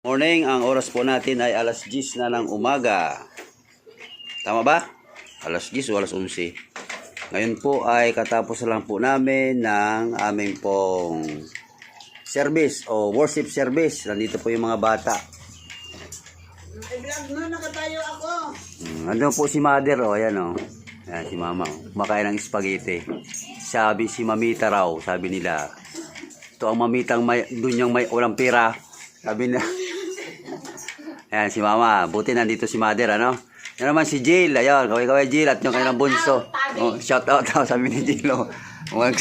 Morning, ang oras po natin ay alas 10 na ng umaga. Tama ba? Alas 10 o alas 11. Ngayon po ay katapos lang po namin ng aming pong service o worship service. Nandito po yung mga bata. I-vlog mo, nakatayo ako. Ano po si mother o, ayan o. Ayan si mama o. Kumakain ng spaghetti. Sabi si mamita raw, sabi nila. Ito ang mamitang doon yung may walang pera. Sabi na. Ayan si mama, buti nandito si mother, ano? Yan naman si Jill, ayun, kaway-kaway Jill at yung kanilang bunso. Oh, shout out daw, sabi ni Jill, oh. Ayun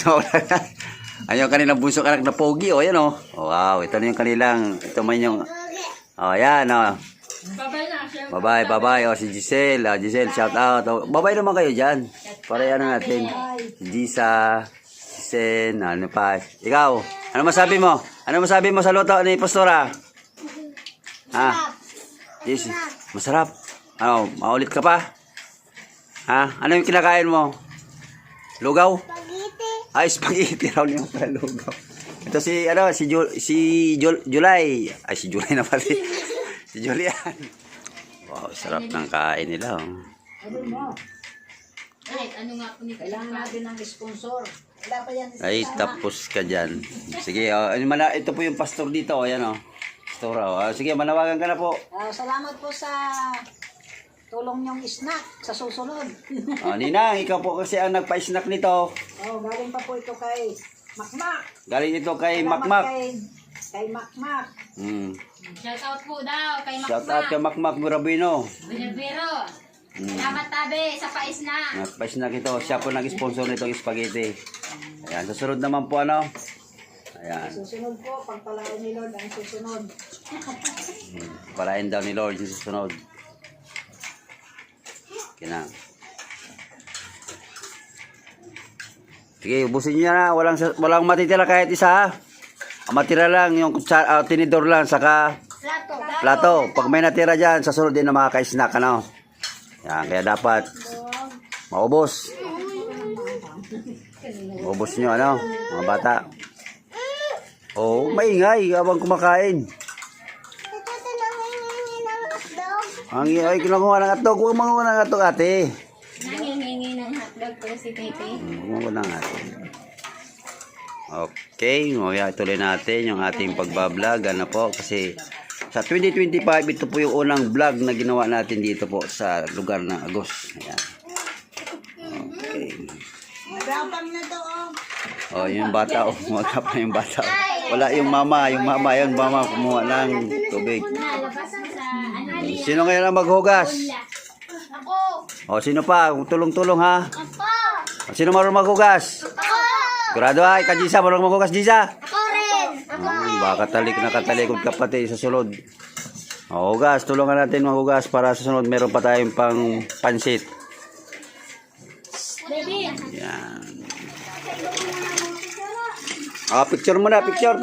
yung kanilang bunso, anak na pogi, oh, yan, oh. Oh, wow, ito na yung kanilang, ito man yung, oh, yan, oh. Bye-bye, oh, si Giselle, Giselle, shout out. Oh, bye-bye naman kayo dyan. Para yan natin. Gisa, Sen, ano pa. Ikaw, ano masabi mo? Ano masabi mo sa luto ni Pastora? Ha? Yes, masarap. Ano, maulit ka pa? Ha? Ano yung kinakain mo? Lugaw? Spaghetti. Ay, spaghetti raw niya pala lugaw. Ito si, ano, July. Ay, si July na pala. Si Julian. Wow, sarap ng kain nila. Oh. Ano nga po nito? Kailangan natin ng sponsor. Wala pa yan. Ay, tapos ka dyan. Sige, oh, ito po yung pastor dito. Ayan, oh. Pastora, oh. Sige, manawagan ka na po. Salamat po sa tulong niyong snack sa susunod. Oh, Ninang, ikaw po kasi ang nagpa-snack nito. Galing pa po ito kay Makmak. Galing ito kay Salamat Makmak. Kay Makmak. Shout out po daw kay Makmak. Shout out kay Makmak Burabino. Binibiro. Salamat tabi sa paisna. Nagpa-snack ito. Siya po nag-sponsor nitong spaghetti. Ayan, susunod naman po, ano? Ayan. Susunod po, pagpalain ni Lord ang susunod. Palain daw ni Lord yung susunod. Okay na. Sige, ubusin niyo na. Walang matitira kahit isa, ha? Ang matira lang, yung tinidor lang, saka plato. Pag may natira dyan, sa sunod din na makaka-snack, ano? Yan, kaya dapat maubos. Maubos nyo, ano? Mga bata. Oh, maingay habang kumakain. Ang ay kinukuha ng hotdog. Huwag manguha ng hotdog, ate. Nangingingi ng hotdog po si Tete. Huwag ng hotdog. Okay, ngayon tuloy natin yung ating pagbablog. Ano po, kasi sa 2025, ito po yung unang vlog na ginawa natin dito po sa lugar ng Agos. Ayan. Okay. Magapang na to, Oh, yung bata, oh. Magkap na yung bata. Oh. Wala yung mama, yun, mama, kumuha ng tubig. Nalabasan sa ano. Sino ngayon ang maghugas? Ako. O, sino pa? Tulong-tulong, ha? Ako. O, sino marunong maghugas? Ako. Sigurado ay, Kajisa, marunong maghugas, Jisa? Ako rin. Baka nakatalikod ka pati sa sulod. O, hugas, tulungan natin maghugas para sa sunod meron pa tayong pang pansit. Baby. Yan. Ah, picture muna, picture.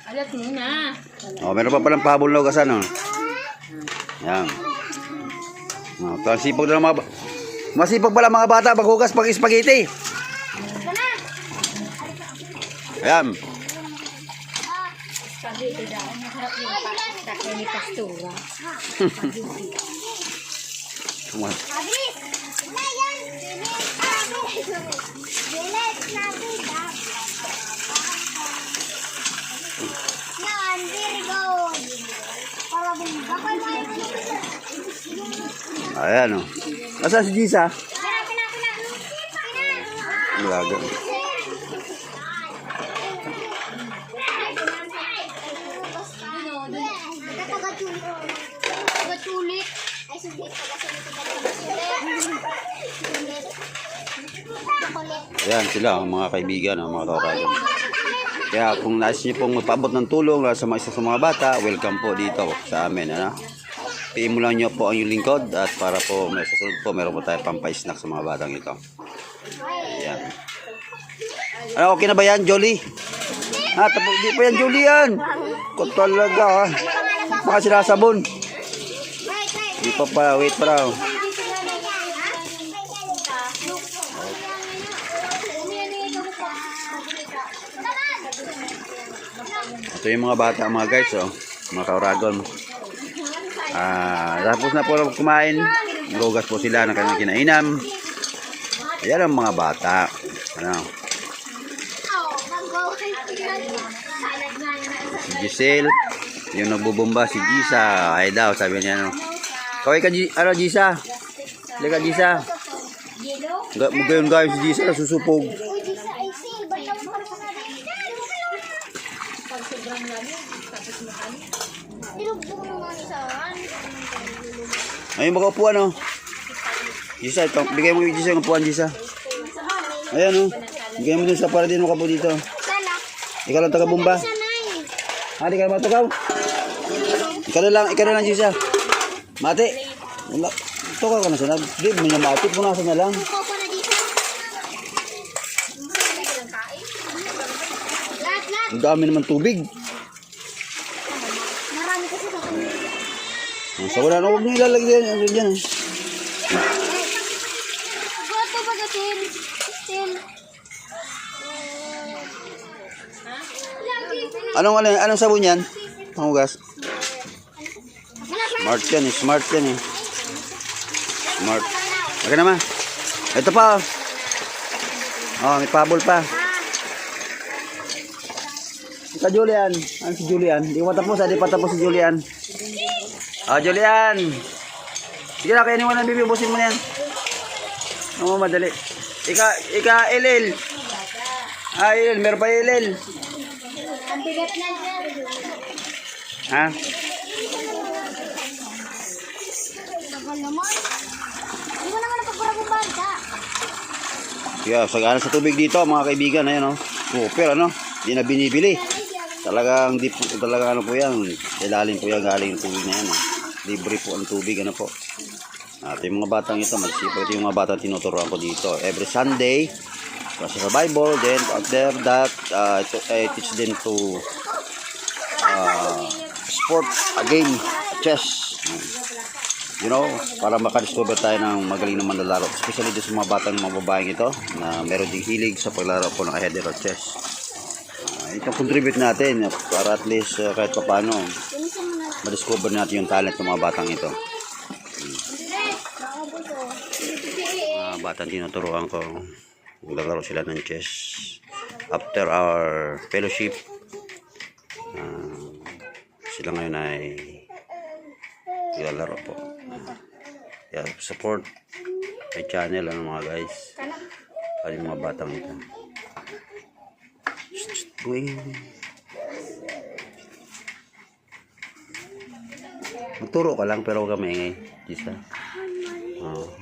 Alat muna. O, meron pa palang pahabol na hugasan, o. Yan. O, masipag na mga masipag pala mga bata maghugas pag spaghetti. Ayan. Spaghetti daw. Masarap yung pasta ni Pastora. Ayan, o. Nasaan si Jisa? Laga. Ayan sila, mga kaibigan, mga kauragan. Kaya kung nais niyo pong magpaabot ng tulong sa mga isa sa mga bata, welcome po dito sa amin. Ano? PM mo lang nyo po ang yung lingkod at para po may sasunod po, meron po tayo pampay-snack sa mga batang ito. Ayan. Ano, okay na ba yan, Jolie? Ha, tapos di pa yan, Jolie yan. Kung talaga, ha. Baka sinasabon. Di pa pa, wait pa raw. Ito yung mga bata mga guys, oh. Mga kauragon. Tapos na po kumain. Lugas po sila ng kanilang kinainam. Ayan ang mga bata. Ano? Si Giselle. Yung nagbubumba si Gisa. Ay daw, sabi niya. Ano? Kaway ka, Gisa? Hindi ka, Gisa? Gayon guys, si Gisa nasusupog. Ayun, baka upuan, oh. Gisa, ito. Bigay mo yung Gisa yung upuan, Gisa. Ayan, oh. Bigay mo dun sa para din mo kapo dito. Ikaw lang taga-bumba. Di ka naman tukaw. Ikaw na lang, Gisa. Mati. Wala. Tukaw ka na sanag. Di, may namati. Punasan na lang. Ang dami naman tubig. So wala na, huwag nyo ilalagyan. Ano dyan, eh. Anong sabon yan? Panghugas? Smart yan, eh. Smart yan, eh. Smart. Okay naman. Ito pa, oh. Oh, may pabol pa. Ika Julian. Ano si Julian? Di ko matapos, di patapos si Julian. Oh, Julian. Sige na, kainin mo na, bibi. Ubusin mo na yan. Oo, madali. Ika, Elel. Elel. Meron pa Elel. Ang bigat na dyan. Ha? Tagal naman. Hindi ko naman napagparang banta. Yeah, sagana sa tubig dito, mga kaibigan. Ayan, oh. Super, ano? Hindi na binibili. Talagang, ano po yan. Ilalim po yan, galing yung tubig na yan, oh. Libre po ang tubig, ano po. At yung mga batang ito, magsipag. Ito yung mga batang tinuturuan ko dito. Every Sunday, kasi sa Bible, then after that, I teach them to sport, a game, chess. You know, para makadiscover tayo ng magaling na manlalaro. Especially dito sa mga batang mga babaeng ito, na meron ding hilig sa paglaro po ng header or chess. Ito contribute natin, para at least kahit pa paano, madiscover natin yung talent ng mga batang ito. Batang tinuturuan ko, maglalaro sila ng chess after our fellowship. Sila ngayon ay maglalaro po. Support my channel, ano mga guys, para yung mga batang ito. Magturo ka lang pero huwag ka maingay, Gisa.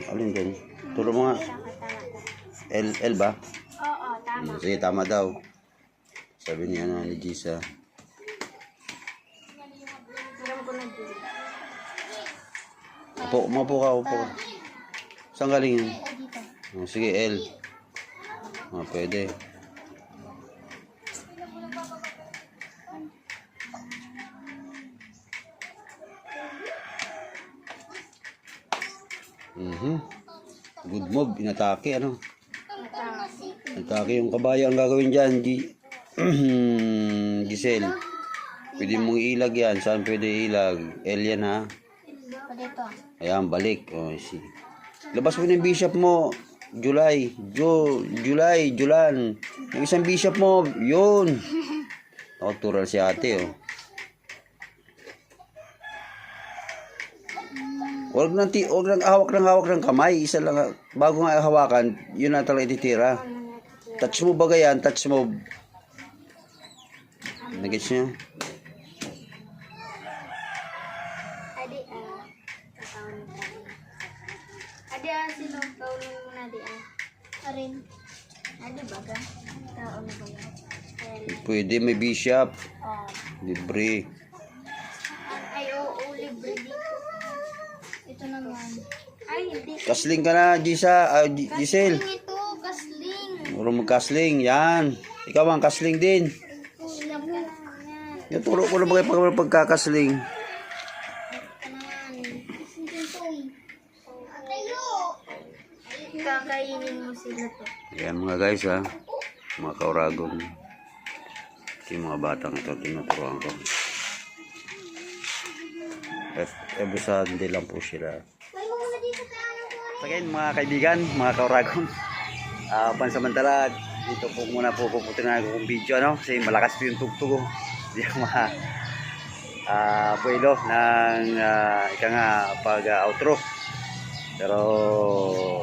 Alin dyan? Turo mo nga. L ba? Oo, tama. Sige, tama daw. Sabi niya ni Gisa. Upo ka. Saan galing yan? Sige, L. Pwede. Good move, inatake, ano? Inatake yung kabayo ang gagawin dyan, Giselle. Pwede mong ilag yan. Saan pwede ilag? L yan, ha? Dito. Ayan, balik. Labas mo yung bishop mo. Julan. Yung isang bishop mo, yun. Nakatural si ate, oh. Huwag nang hawak ng kamay. Isa lang, bago nga hawakan, yun na talaga ititira. Touch mo ba yan? Touch mo. Nagets niya? Sino kaulong mo na diyan? Arin. Baga? Tao na ba yan? Pwede, may bishop. Oh. Libre. Ay, oo, libre dito. Ito naman. Ay, hindi. Kasling ka na, Giselle. Kasling ito, kasling. Puro mag-kasling, yan. Ikaw ang kasling din. Ilang ka na yan. Turo ko na ba kayo pagkakasling? Kakainin mo sila to. Yan mga guys, ha. Mga kauragon. Yung mga batang ito, tinuturuan ko. Every Sunday lang po sila. Again, mga kaibigan, mga kauragon, pansamantala, dito po muna po puputin na akong video, ano? Kasi malakas po yung tugtog. Hindi ako puwelo ng ika nga pag-outro. Pero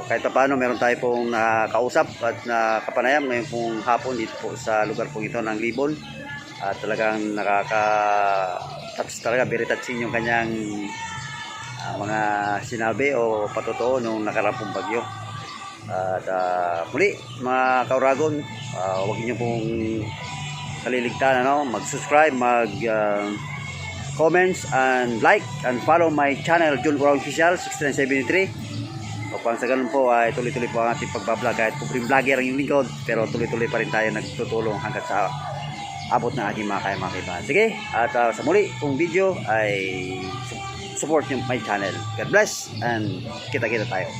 kahit pa paano, meron tayo pong nakausap at nakapanayam ngayon pong hapon dito po sa lugar pong ito ng Libon. At talagang nakaka-touch talaga, very touching yung kanyang mga sinabi o patotoo nung nakaraang bagyo. At muli mga kauragon, huwag niyo pong kaliligtaan, ano, mag-subscribe, comments and like and follow my channel Jun Uraw Official 6973. Upang sa ganun po ay tuloy-tuloy po ang ating pagbablog, kahit pobreng vlogger ang yung lingkod, pero tuloy-tuloy pa rin tayo nagtutulong hanggat sa abot ng ating mga kaya mga kaibigan. Sige, at sa muli kong video ay support nyo my channel. God bless and kita-kita tayo.